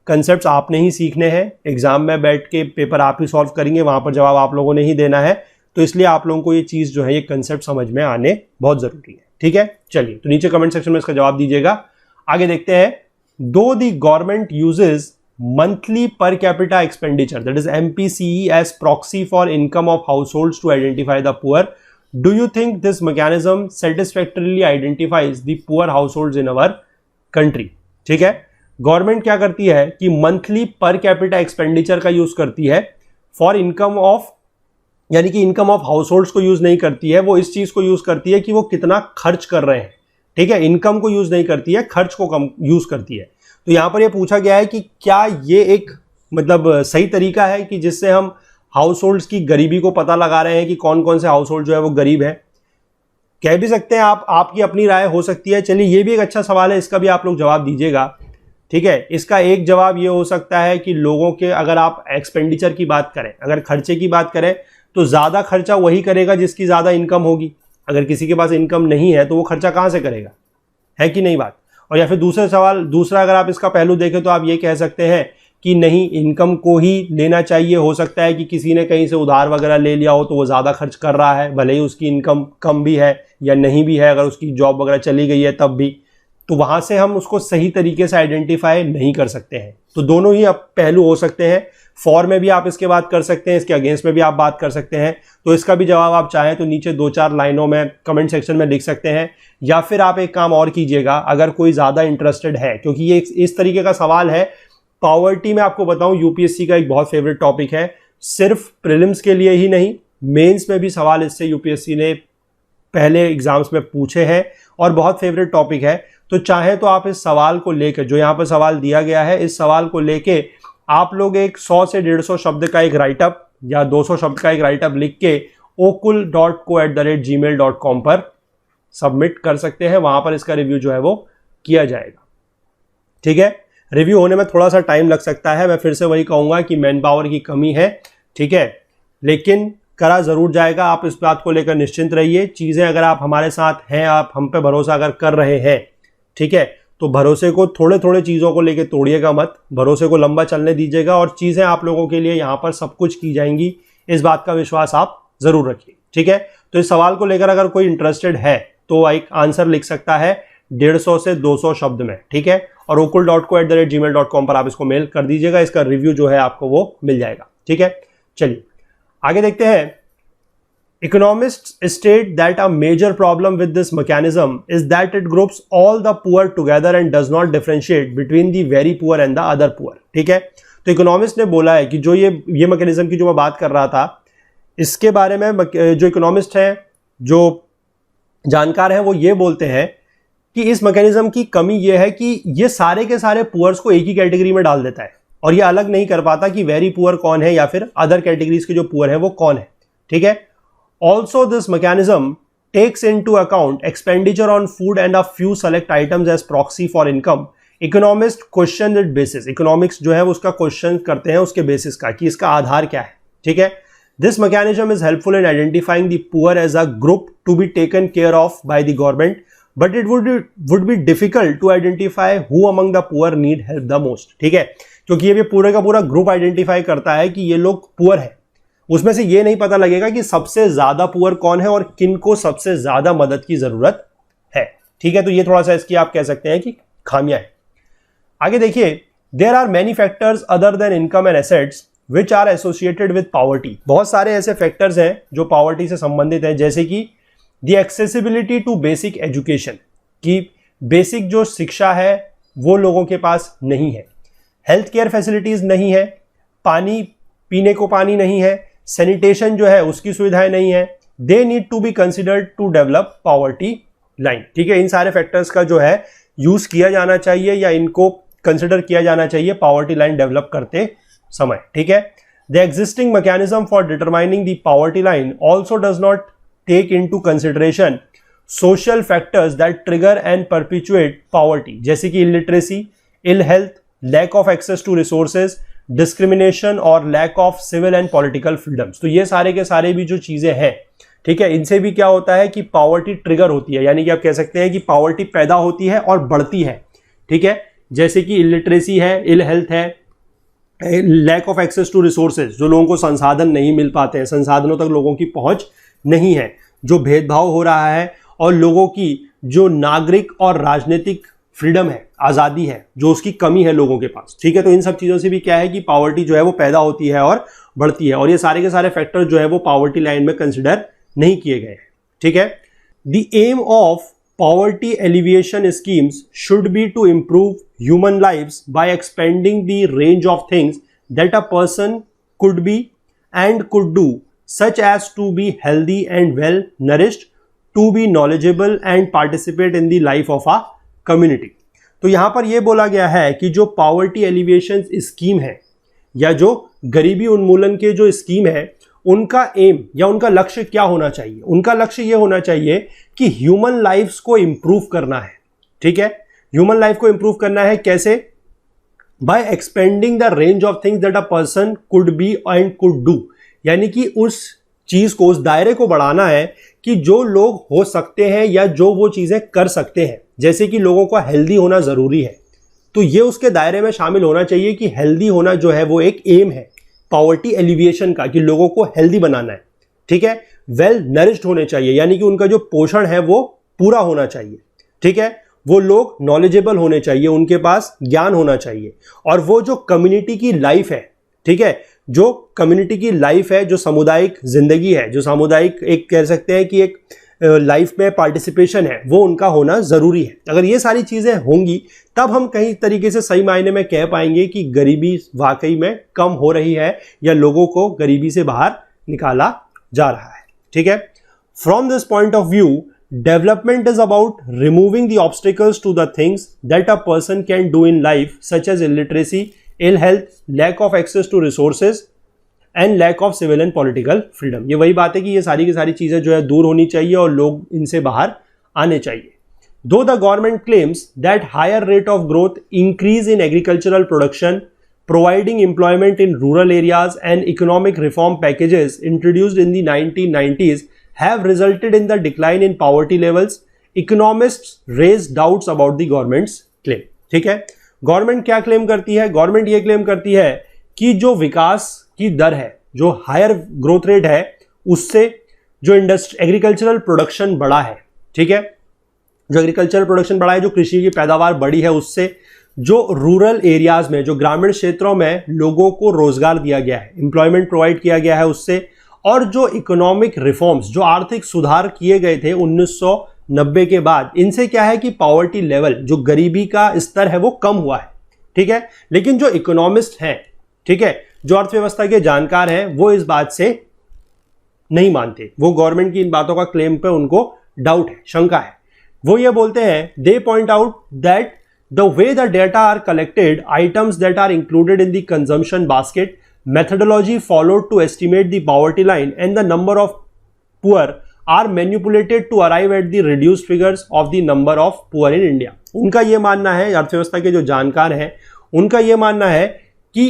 कंसेप्ट्स आपने ही सीखने हैं, एग्जाम में बैठ के पेपर आप ही सॉल्व करेंगे, वहां पर जवाब आप लोगों ने ही देना है। तो इसलिए आप लोगों को ये चीज जो है, ये कंसेप्ट समझ में आने बहुत जरूरी है। ठीक है, चलिए तो नीचे कमेंट सेक्शन में इसका जवाब दीजिएगा। आगे देखते हैं। दो the government uses monthly per capita expenditure, that is MPCE, as proxy for income of households to identify the poor, do you think this mechanism satisfactorily identifies the poor households in our country? ठीक है, government क्या करती है कि monthly per capita expenditure का use करती है for income of, यानी कि इनकम ऑफ हाउस होल्ड्स को यूज नहीं करती है, वो इस चीज को यूज करती है कि वो कितना खर्च कर रहे हैं। ठीक है, इनकम को यूज नहीं करती है, खर्च को कम यूज करती है। तो यहां पर यह पूछा गया है कि क्या ये एक मतलब सही तरीका है कि जिससे हम हाउस होल्ड्स की गरीबी को पता लगा रहे हैं कि कौन कौन से हाउस होल्ड जो है वो गरीब है। कह भी सकते हैं आप, आपकी अपनी राय हो सकती है। चलिए, ये भी एक अच्छा सवाल है, इसका भी आप लोग जवाब दीजिएगा। ठीक है, इसका एक जवाब ये हो सकता है कि लोगों के, अगर आप एक्सपेंडिचर की बात करें, अगर खर्चे की बात करें, तो ज्यादा खर्चा वही करेगा जिसकी ज्यादा इनकम होगी। अगर किसी के पास इनकम नहीं है तो वो खर्चा कहां से करेगा, है कि नहीं बात। और या फिर दूसरा अगर आप इसका पहलू देखें तो आप ये कह सकते हैं कि नहीं, इनकम को ही लेना चाहिए। हो सकता है कि किसी ने कहीं से उधार वगैरह ले लिया हो तो वो ज़्यादा खर्च कर रहा है, भले ही उसकी इनकम कम भी है या नहीं भी है, अगर उसकी जॉब वगैरह चली गई है तब भी, तो वहाँ से हम उसको सही तरीके से आइडेंटिफाई नहीं कर सकते हैं। तो दोनों ही अब पहलू हो सकते हैं। फॉर में भी आप इसके बात कर सकते हैं, इसके अगेंस्ट में भी आप बात कर सकते हैं। तो इसका भी जवाब आप चाहें तो नीचे 2-4 लाइनों में कमेंट सेक्शन में लिख सकते हैं, या फिर आप एक काम और कीजिएगा, अगर कोई ज़्यादा इंटरेस्टेड है, क्योंकि ये इस तरीके का सवाल है। पॉवर्टी में आपको बताऊं, यूपीएससी का एक बहुत फेवरेट टॉपिक है। सिर्फ प्रीलिम्स के लिए ही नहीं, मेंस में भी सवाल इससे यूपीएससी ने पहले एग्जाम्स में पूछे हैं और बहुत फेवरेट टॉपिक है। तो चाहे तो आप इस सवाल को लेकर, जो यहाँ पर सवाल दिया गया है, इस सवाल को लेके आप लोग एक 100 से 150 शब्द का एक राइटअप या 200 शब्द का एक राइटअप लिख के okul.co@gmail.com पर सबमिट कर सकते हैं। वहां पर इसका रिव्यू जो है वो किया जाएगा। ठीक है, रिव्यू होने में थोड़ा सा टाइम लग सकता है। मैं फिर से वही कहूंगा कि मैन पावर की कमी है, ठीक है, लेकिन करा जरूर जाएगा। आप इस बात को लेकर निश्चिंत रहिए। चीजें अगर आप हमारे साथ हैं, आप हम पे भरोसा अगर कर रहे हैं, ठीक है, तो भरोसे को, थोड़े थोड़े चीजों को लेकर तोड़िएगा मत, भरोसे को लंबा चलने दीजिएगा और चीजें आप लोगों के लिए यहाँ पर सब कुछ की जाएंगी, इस बात का विश्वास आप जरूर रखिए। ठीक है, तो इस सवाल को लेकर अगर कोई इंटरेस्टेड है तो एक आंसर लिख सकता है 150 से 200 शब्द में। ठीक है, और okul.co@gmail.com पर आप इसको मेल कर दीजिएगा। इसका रिव्यू जो है आपको वो मिल जाएगा। ठीक है, चलिए आगे देखते हैं। Economists state that a major problem with this mechanism is that it groups all the poor together and does not differentiate between the very poor and the other poor। ठीक है, तो इकोनॉमिस्ट ने बोला है कि जो ये मैकेनिज्म की जो मैं बात कर रहा था, इसके बारे में जो इकोनॉमिस्ट हैं, जो जानकार हैं, वो ये बोलते हैं कि इस मैकेनिज्म की कमी ये है कि ये सारे के सारे पुअर्स को एक ही कैटेगरी में डाल देता है और ये अलग नहीं कर पाता कि वेरी पुअर कौन है या फिर अदर कैटेगरीज के जो पुअर है वो कौन है। ठीक है, also this mechanism takes into account expenditure on food and a few select items as proxy for income. Economist question it basis, economics जो है उसका क्वेश्चन करते हैं उसके बेसिस का कि इसका आधार क्या है। ठीक है, this mechanism is helpful in identifying the poor as a group to be taken care of by the government, but it would be difficult to identify who among the poor need help the most. ठीक है, क्योंकि ये पूरे का पूरा group identify करता है कि ये लोग पुअर है, उसमें से ये नहीं पता लगेगा कि सबसे ज्यादा पुअर कौन है और किनको सबसे ज्यादा मदद की जरूरत है। ठीक है, तो ये थोड़ा सा इसकी आप कह सकते हैं कि खामियां है। आगे देखिए, there are many factors other than income and assets which are associated with poverty. बहुत सारे ऐसे फैक्टर्स हैं जो पॉवर्टी से संबंधित हैं, जैसे कि दी एक्सेसिबिलिटी टू बेसिक एजुकेशन, कि बेसिक जो शिक्षा है वो लोगों के पास नहीं है, हेल्थ केयर फैसिलिटीज नहीं है, पानी पीने को पानी नहीं है, सैनिटेशन जो है उसकी सुविधाएं नहीं है। They need to be considered to develop poverty line. ठीक है, इन सारे फैक्टर्स का जो है यूज किया जाना चाहिए या इनको कंसिडर किया जाना चाहिए पॉवर्टी लाइन डेवलप करते समय। ठीक है, the existing mechanism for determining the poverty line also does not take into consideration social factors that trigger and perpetuate poverty, जैसे कि illiteracy, ill health, lack of access to resources, discrimination और lack of civil and political freedoms। तो ये सारे के सारे भी जो चीजें हैं, ठीक है, इनसे भी क्या होता है कि पॉवर्टी ट्रिगर होती है, यानी कि आप कह सकते हैं कि पॉवर्टी पैदा होती है और बढ़ती है। ठीक है, जैसे कि इलिटरेसी है, इल हेल्थ है, lack of access to resources, जो लोगों को संसाधन नहीं मिल पाते हैं, संसाधनों तक लोगों की पहुंच नहीं है, जो भेदभाव हो रहा है, और लोगों की जो नागरिक और राजनीतिक फ्रीडम है, आज़ादी है, जो उसकी कमी है लोगों के पास। ठीक है, तो इन सब चीज़ों से भी क्या है कि पॉवर्टी जो है वो पैदा होती है और बढ़ती है, और ये सारे के सारे फैक्टर जो है वो पॉवर्टी लाइन में कंसिडर नहीं किए गए हैं। ठीक है, the aim of poverty alleviation schemes should be to improve human lives by expanding the range of things that a person could be and could do, such as to be healthy and well nourished, to be knowledgeable and participate in the life of a community. तो यहां पर यह बोला गया है कि जो poverty alleviation scheme है या जो गरीबी उन्मूलन के जो स्कीम है, उनका एम या उनका लक्ष्य क्या होना चाहिए? उनका लक्ष्य यह होना चाहिए कि ह्यूमन लाइफ्स को इंप्रूव करना है। ठीक है, ह्यूमन लाइफ को इंप्रूव करना है कैसे? By expanding the range of things that a person could be and could do, यानी कि उस चीज को, उस दायरे को बढ़ाना है कि जो लोग हो सकते हैं या जो वो चीजें कर सकते हैं। जैसे कि लोगों को हेल्दी होना जरूरी है, तो ये उसके दायरे में शामिल होना चाहिए कि हेल्दी होना जो है वो एक एम है पॉवर्टी एलिविएशन का, कि लोगों को हेल्दी बनाना है। ठीक है, वेल नरिश्ड होने चाहिए, यानी कि उनका जो पोषण है वो पूरा होना चाहिए। ठीक है, वो लोग नॉलेजेबल होने चाहिए, उनके पास ज्ञान होना चाहिए, और वो जो कम्युनिटी की लाइफ है, ठीक है, जो कम्युनिटी की लाइफ है, जो सामुदायिक जिंदगी है, जो सामुदायिक एक कह सकते हैं कि एक लाइफ में पार्टिसिपेशन है, वो उनका होना जरूरी है। अगर ये सारी चीजें होंगी तब हम कहीं तरीके से सही मायने में कह पाएंगे कि गरीबी वाकई में कम हो रही है या लोगों को गरीबी से बाहर निकाला जा रहा है। ठीक है, from this point of view, development is about removing the obstacles to the things that a person can do in life, such as illiteracy, ill health, lack of access to resources and lack of civil and political freedom। ये वही बात है कि ये सारी की सारी चीजें जो है दूर होनी चाहिए और लोग इनसे बाहर आने चाहिए। Though the government claims that higher rate of growth, increase in agricultural production, providing employment in rural areas and economic reform packages introduced in the 1990s have resulted in the decline in poverty levels, economists raise doubts about the government's claim। ठीक है, government क्या claim करती है? Government ये claim करती है कि जो विकास की दर है, जो हायर ग्रोथ रेट है, उससे जो एग्रीकल्चरल प्रोडक्शन बढ़ा है, ठीक है, जो एग्रीकल्चरल प्रोडक्शन बढ़ा है, जो कृषि की पैदावार बढ़ी है, उससे जो रूरल एरियाज में, जो ग्रामीण क्षेत्रों में लोगों को रोजगार दिया गया है, एम्प्लॉयमेंट प्रोवाइड किया गया है उससे, और जो इकोनॉमिक रिफॉर्म्स, जो आर्थिक सुधार किए गए थे 1990 के बाद, इनसे क्या है कि पॉवर्टी लेवल, जो गरीबी का स्तर है, वो कम हुआ है। ठीक है, लेकिन जो इकोनॉमिस्ट हैं, ठीक है, जो अर्थव्यवस्था के जानकार हैं, वो इस बात से नहीं मानते। वो गवर्नमेंट की इन बातों का क्लेम पे उनको डाउट है, शंका है। वो ये बोलते हैं, they point out that the way the data are collected, items that are included in the consumption basket, methodology followed to estimate the poverty line and the number of poor are manipulated to arrive at the reduced figures of the number of poor in India। उनका यह मानना है, अर्थव्यवस्था के जो जानकार हैं, उनका यह मानना है कि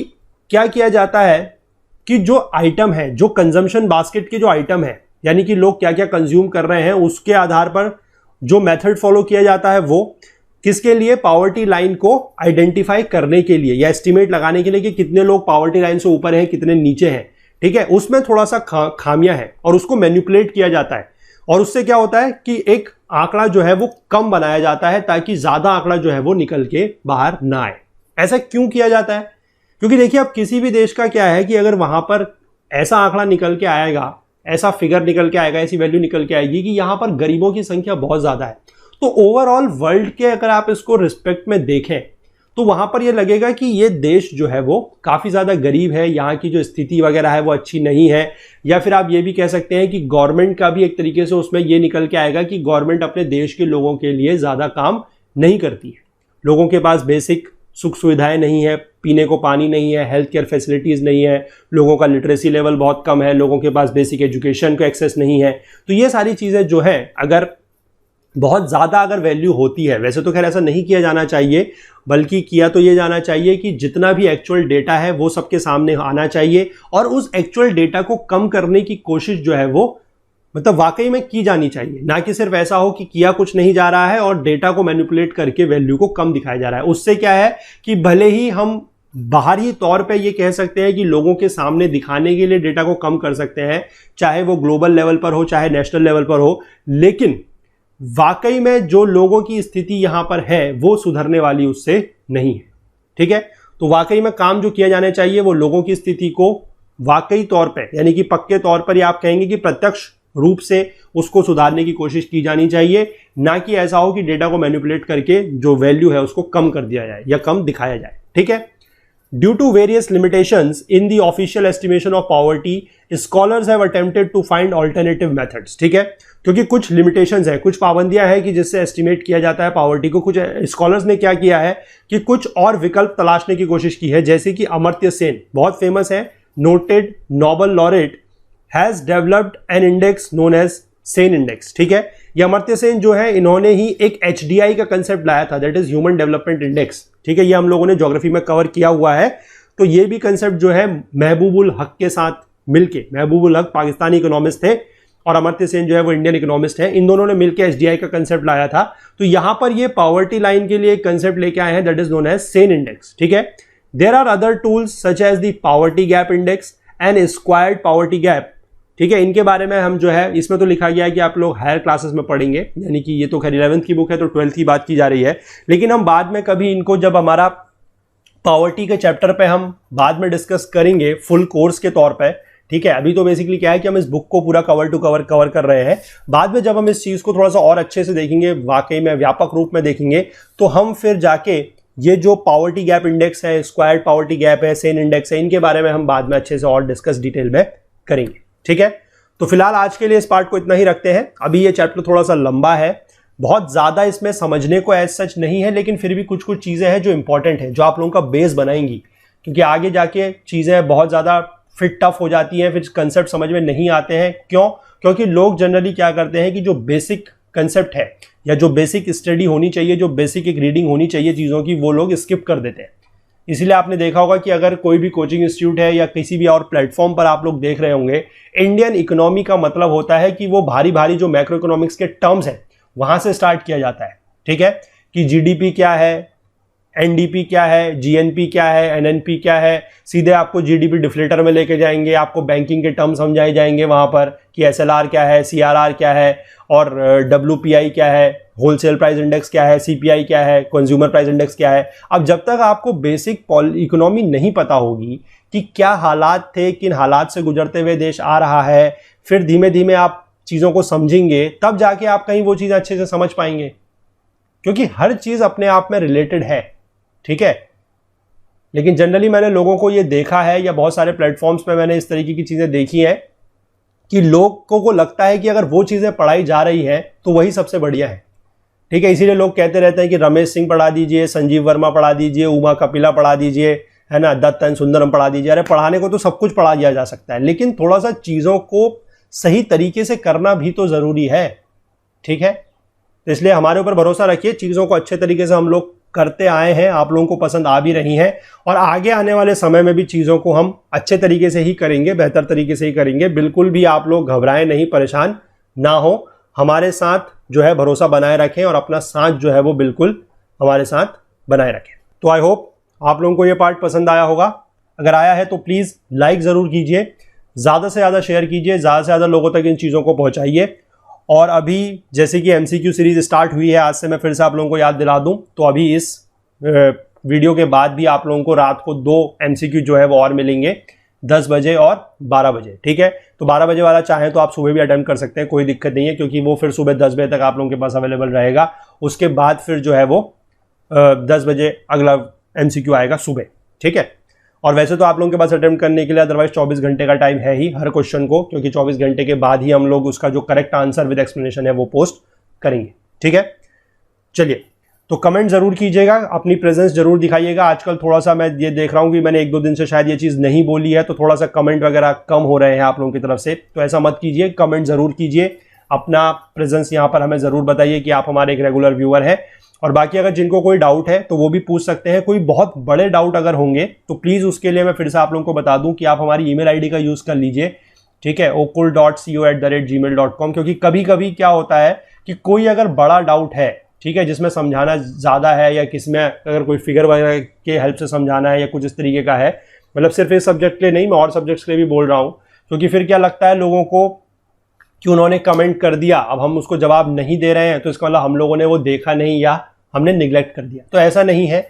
क्या किया जाता है कि जो आइटम है, जो कंजम्पशन बास्केट के जो आइटम है, यानी कि लोग क्या क्या कंज्यूम कर रहे हैं, उसके आधार पर जो मेथड फॉलो किया जाता है, वो किसके लिए? पॉवर्टी लाइन को आइडेंटिफाई करने के लिए या एस्टिमेट लगाने के लिए कि कितने लोग पॉवर्टी लाइन से ऊपर हैं, कितने नीचे हैं। ठीक है, उसमें थोड़ा सा खामियां हैं और उसको मैनिपुलेट किया जाता है, और उससे क्या होता है कि एक आंकड़ा जो है वो कम बनाया जाता है ताकि ज्यादा आंकड़ा जो है वो निकल के बाहर ना आए। ऐसा क्यों किया जाता है? क्योंकि देखिए, अब किसी भी देश का क्या है कि अगर वहां पर ऐसा आंकड़ा निकल के आएगा, ऐसा फिगर निकल के आएगा, ऐसी वैल्यू निकल के आएगी कि यहां पर गरीबों की संख्या बहुत ज्यादा है, तो ओवरऑल वर्ल्ड के अगर आप इसको रिस्पेक्ट में देखें तो वहां पर यह लगेगा कि ये देश जो है वो काफी ज्यादा गरीब है, यहाँ की जो स्थिति वगैरह है वो अच्छी नहीं है। या फिर आप ये भी कह सकते हैं कि गवर्नमेंट का भी एक तरीके से उसमें ये निकल के आएगा कि गवर्नमेंट अपने देश के लोगों के लिए ज्यादा काम नहीं करती है, लोगों के पास बेसिक सुख सुविधाएं नहीं है, पीने को पानी नहीं है, हेल्थ केयर फैसिलिटीज नहीं है, लोगों का लिटरेसी लेवल बहुत कम है, लोगों के पास बेसिक एजुकेशन का एक्सेस नहीं है। तो ये सारी चीजें जो है, अगर बहुत ज़्यादा अगर वैल्यू होती है, वैसे तो खैर ऐसा नहीं किया जाना चाहिए, बल्कि किया तो ये जाना चाहिए कि जितना भी एक्चुअल डेटा है वो सबके सामने आना चाहिए, और उस एक्चुअल डेटा को कम करने की कोशिश जो है वो मतलब वाकई में की जानी चाहिए, ना कि सिर्फ ऐसा हो कि किया कुछ नहीं जा रहा है और डेटा को मैनिपुलेट करके वैल्यू को कम दिखाया जा रहा है। उससे क्या है कि भले ही हम बाहरी तौर पे ये कह सकते हैं कि लोगों के सामने दिखाने के लिए डेटा को कम कर सकते हैं, चाहे वो ग्लोबल लेवल पर हो चाहे नेशनल लेवल पर हो, लेकिन वाकई में जो लोगों की स्थिति यहां पर है वो सुधरने वाली उससे नहीं है। ठीक है, तो वाकई में काम जो किया जाना चाहिए वो लोगों की स्थिति को वाकई तौर पे, यानी कि पक्के तौर पर, या आप कहेंगे कि प्रत्यक्ष रूप से उसको सुधारने की कोशिश की जानी चाहिए, ना कि ऐसा हो कि डेटा को मैनिपुलेट करके जो वैल्यू है उसको कम कर दिया जाए या कम दिखाया जाए। ठीक है, due to various limitations in the official estimation of poverty scholars have attempted to find alternative methods. ठीक है, क्योंकि कुछ लिमिटेशंस है, कुछ पाबंदियां हैं कि जिससे एस्टिमेट किया जाता है पॉवर्टी को। कुछ स्कॉलर्स ने क्या किया है कि कुछ और विकल्प तलाशने की कोशिश की है, जैसे कि अमर्त्य सेन बहुत फेमस है, noted Nobel laureate, has developed an index known as Sen index. ठीक है, ये अमर्त्य सेन जो है इन्होंने ही एक HDI का कंसेप्ट लाया था, that is human development index. ठीक है, ये हम लोगों ने ज्योग्राफी में कवर किया हुआ है। तो ये भी कंसेप्ट जो है महबूबुल हक के साथ मिलके, महबूबुल हक पाकिस्तानी इकोनॉमिस्ट थे और अमर्त्य सेन जो है वो इंडियन इकोनॉमिस्ट है, इन दोनों ने मिलकर HDI का कंसेप्ट लाया था। तो यहां पर ये पॉवर्टी लाइन के लिए एक कंसेप्ट लेके आए हैं, that is known as Sen index. ठीक है, there are other tools such as the poverty gap index and squared poverty gap. ठीक है, इनके बारे में हम जो है, इसमें तो लिखा गया है कि आप लोग हायर क्लासेस में पढ़ेंगे, यानी कि ये तो खैर 11th की बुक है तो 12th की बात की जा रही है, लेकिन हम बाद में कभी इनको, जब हमारा पॉवर्टी के चैप्टर पे हम बाद में डिस्कस करेंगे फुल कोर्स के तौर पे। ठीक है, अभी तो बेसिकली क्या है कि हम इस बुक को पूरा कवर टू कवर कर रहे हैं। बाद में जब हम इस चीज को थोड़ा सा और अच्छे से देखेंगे, वाकई में व्यापक रूप में देखेंगे, तो हम फिर जाके ये जो पॉवर्टी गैप इंडेक्स है, स्क्वायर्ड पॉवर्टी गैप है, सेन इंडेक्स है, इनके बारे में हम बाद में अच्छे से और डिस्कस डिटेल में करेंगे। ठीक है, तो फिलहाल आज के लिए इस पार्ट को इतना ही रखते हैं। अभी ये चैप्टर थोड़ा सा लंबा है, बहुत ज्यादा इसमें समझने को एज सच नहीं है, लेकिन फिर भी कुछ कुछ चीजें हैं जो इंपॉर्टेंट है, जो आप लोगों का बेस बनाएंगी, क्योंकि आगे जाके चीजें बहुत ज्यादा फिर टफ हो जाती हैं, फिर कंसेप्ट समझ में नहीं आते हैं। क्यों? क्योंकि लोग जनरली क्या करते हैं कि जो बेसिक कंसेप्ट है या जो बेसिक स्टडी होनी चाहिए, जो बेसिक एक रीडिंग होनी चाहिए चीज़ों की, वो लोग स्किप कर देते हैं। इसीलिए आपने देखा होगा कि अगर कोई भी कोचिंग इंस्टीट्यूट है या किसी भी और प्लेटफॉर्म पर आप लोग देख रहे होंगे, इंडियन इकोनॉमी का मतलब होता है कि वो भारी भारी जो मैक्रो इकोनॉमिक्स के टर्म्स हैं वहां से स्टार्ट किया जाता है। ठीक है, कि जीडीपी क्या है, एनडीपी क्या है, जीएनपी क्या है, एनएनपी क्या है, सीधे आपको जीडीपी डिफ्लेटर में लेके जाएंगे, आपको बैंकिंग के टर्म समझाए जाएंगे वहां पर कि एसएलआर क्या है, सीआरआर क्या है और डब्ल्यूपीआई क्या है, होलसेल प्राइस इंडेक्स क्या है, सीपीआई क्या है, कंज्यूमर प्राइस इंडेक्स क्या है। अब जब तक आपको बेसिक इकोनॉमी नहीं पता होगी कि क्या हालात थे, किन हालात से गुजरते हुए देश आ रहा है, फिर धीमे धीमे आप चीज़ों को समझेंगे, तब जाके आप कहीं वो चीज़ अच्छे से समझ पाएंगे, क्योंकि हर चीज़ अपने आप में रिलेटेड है। ठीक है, लेकिन जनरली मैंने लोगों को ये देखा है या बहुत सारे प्लेटफॉर्म्स पे मैंने इस तरीके की चीज़ें देखी हैं कि लोगों को लगता है कि अगर वो चीज़ें पढ़ाई जा रही हैं तो वही सबसे बढ़िया है। ठीक है, इसीलिए लोग कहते रहते हैं कि रमेश सिंह पढ़ा दीजिए, संजीव वर्मा पढ़ा दीजिए, उमा कपिला पढ़ा दीजिए, है ना, दत्त एंड सुंदरम पढ़ा दीजिए। अरे पढ़ाने को तो सब कुछ पढ़ा दिया जा सकता है, लेकिन थोड़ा सा चीज़ों को सही तरीके से करना भी तो ज़रूरी है। ठीक है, तो इसलिए हमारे ऊपर भरोसा रखिए, चीज़ों को अच्छे तरीके से हम लोग करते आए हैं, आप लोगों को पसंद आ भी रही हैं, और आगे आने वाले समय में भी चीज़ों को हम अच्छे तरीके से ही करेंगे, बेहतर तरीके से ही करेंगे। बिल्कुल भी आप लोग घबराएं नहीं, परेशान ना हो, हमारे साथ जो है भरोसा बनाए रखें और अपना साथ जो है वो बिल्कुल हमारे साथ बनाए रखें। तो आई होप आप लोगों को ये पार्ट पसंद आया होगा। अगर आया है तो प्लीज़ लाइक ज़रूर कीजिए, ज़्यादा से ज़्यादा शेयर कीजिए, ज़्यादा से ज़्यादा लोगों तक इन चीज़ों को पहुँचाइए। और अभी जैसे कि MCQ सीरीज स्टार्ट हुई है, आज से मैं फिर से आप लोगों को याद दिला दूं, तो अभी इस वीडियो के बाद भी आप लोगों को रात को 2 MCQ जो है वो और मिलेंगे, 10 बजे और 12 बजे। ठीक है, तो 12 बजे वाला चाहें तो आप सुबह भी अटेम्प्ट कर सकते हैं, कोई दिक्कत नहीं है, क्योंकि वो फिर सुबह 10 बजे तक आप लोगों के पास अवेलेबल रहेगा। उसके बाद फिर जो है वो 10 बजे अगला MCQ आएगा सुबह। ठीक है, और वैसे तो आप लोगों के पास अटेम्प्ट करने के लिए अदरवाइज 24 घंटे का टाइम है ही हर क्वेश्चन को, क्योंकि 24 घंटे के बाद ही हम लोग उसका जो करेक्ट आंसर विद एक्सप्लेनेशन है वो पोस्ट करेंगे। ठीक है, चलिए, तो कमेंट जरूर कीजिएगा, अपनी प्रेजेंस जरूर दिखाइएगा। आजकल थोड़ा सा मैं ये देख रहा हूँ कि मैंने 1-2 दिन से शायद ये चीज़ नहीं बोली है, तो थोड़ा सा कमेंट वगैरह कम हो रहे हैं आप लोगों की तरफ से, तो ऐसा मत कीजिए, कमेंट जरूर कीजिए, अपना प्रेजेंस यहाँ पर हमें जरूर बताइए कि आप हमारे एक रेगुलर व्यूअर हैं। और बाकी अगर जिनको कोई डाउट है तो वो भी पूछ सकते हैं। कोई बहुत बड़े डाउट अगर होंगे तो प्लीज़ उसके लिए मैं फिर से आप लोगों को बता दूं कि आप हमारी ईमेल आईडी का यूज़ कर लीजिए। ठीक है, okul.co@gmail.com, क्योंकि कभी कभी क्या होता है कि कोई अगर बड़ा डाउट है, ठीक है, जिसमें समझाना ज़्यादा है या किसमें अगर कोई फिगर वगैरह के हेल्प से समझाना है या कुछ इस तरीके का है, मतलब सिर्फ इस सब्जेक्ट के लिए नहीं, मैं और सब्जेक्ट्स के लिए भी बोल रहा हूँ, क्योंकि फिर क्या लगता है लोगों को कि उन्होंने कमेंट कर दिया, अब हम उसको जवाब नहीं दे रहे हैं तो इसका मतलब हम लोगों ने वो देखा नहीं या हमने निगलेक्ट कर दिया। तो ऐसा नहीं है,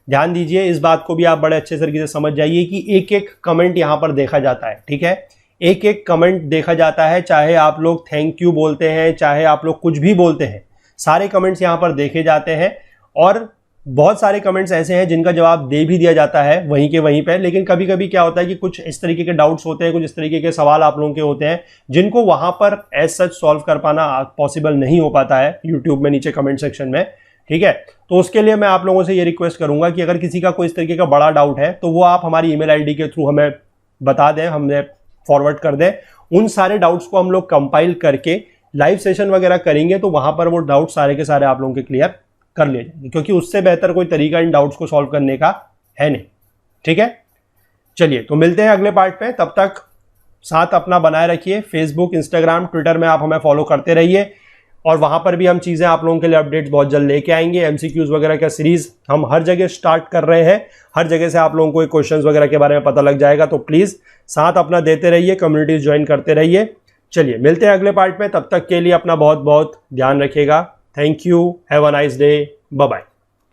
ध्यान दीजिए, इस बात को भी आप बड़े अच्छे तरीके से समझ जाइए कि एक एक कमेंट यहाँ पर देखा जाता है। ठीक है, एक एक कमेंट देखा जाता है, चाहे आप लोग थैंक यू बोलते हैं, चाहे आप लोग कुछ भी बोलते हैं, सारे कमेंट्स यहाँ पर देखे जाते हैं। और बहुत सारे कमेंट्स ऐसे हैं जिनका जवाब दे भी दिया जाता है वहीं के वहीं पे, लेकिन कभी कभी क्या होता है कि कुछ इस तरीके के डाउट्स होते हैं, कुछ इस तरीके के सवाल आप लोगों के होते हैं जिनको वहां पर एज सच सॉल्व कर पाना पॉसिबल नहीं हो पाता है यूट्यूब में नीचे कमेंट सेक्शन में। ठीक है, तो उसके लिए मैं आप लोगों से ये रिक्वेस्ट करूंगा कि अगर किसी का कोई इस तरीके का बड़ा डाउट है तो वो आप हमारी ईमेल आईडी के थ्रू हमें बता दें, हमें फॉरवर्ड कर दें। उन सारे डाउट्स को हम लोग कंपाइल करके लाइव सेशन वगैरह करेंगे तो वहां पर वो डाउट सारे के सारे आप लोगों के क्लियर कर लिए जाएंगे, क्योंकि उससे बेहतर कोई तरीका इन डाउट्स को सॉल्व करने का है नहीं। ठीक है, चलिए तो मिलते हैं अगले पार्ट पे, तब तक साथ अपना बनाए रखिए। फेसबुक, इंस्टाग्राम, ट्विटर में आप हमें फॉलो करते रहिए और वहां पर भी हम चीजें आप लोगों के लिए अपडेट्स बहुत जल्द लेके आएंगे। एमसीक्यूज वगैरह का सीरीज हम हर जगह स्टार्ट कर रहे हैं, हर जगह से आप लोगों को क्वेश्चंस वगैरह के बारे में पता लग जाएगा, तो प्लीज साथ अपना देते रहिए, कम्युनिटीज ज्वाइन करते रहिए। चलिए मिलते हैं अगले पार्ट में, तब तक के लिए अपना बहुत बहुत ध्यान रखिएगा। Thank you, have a nice day, bye bye.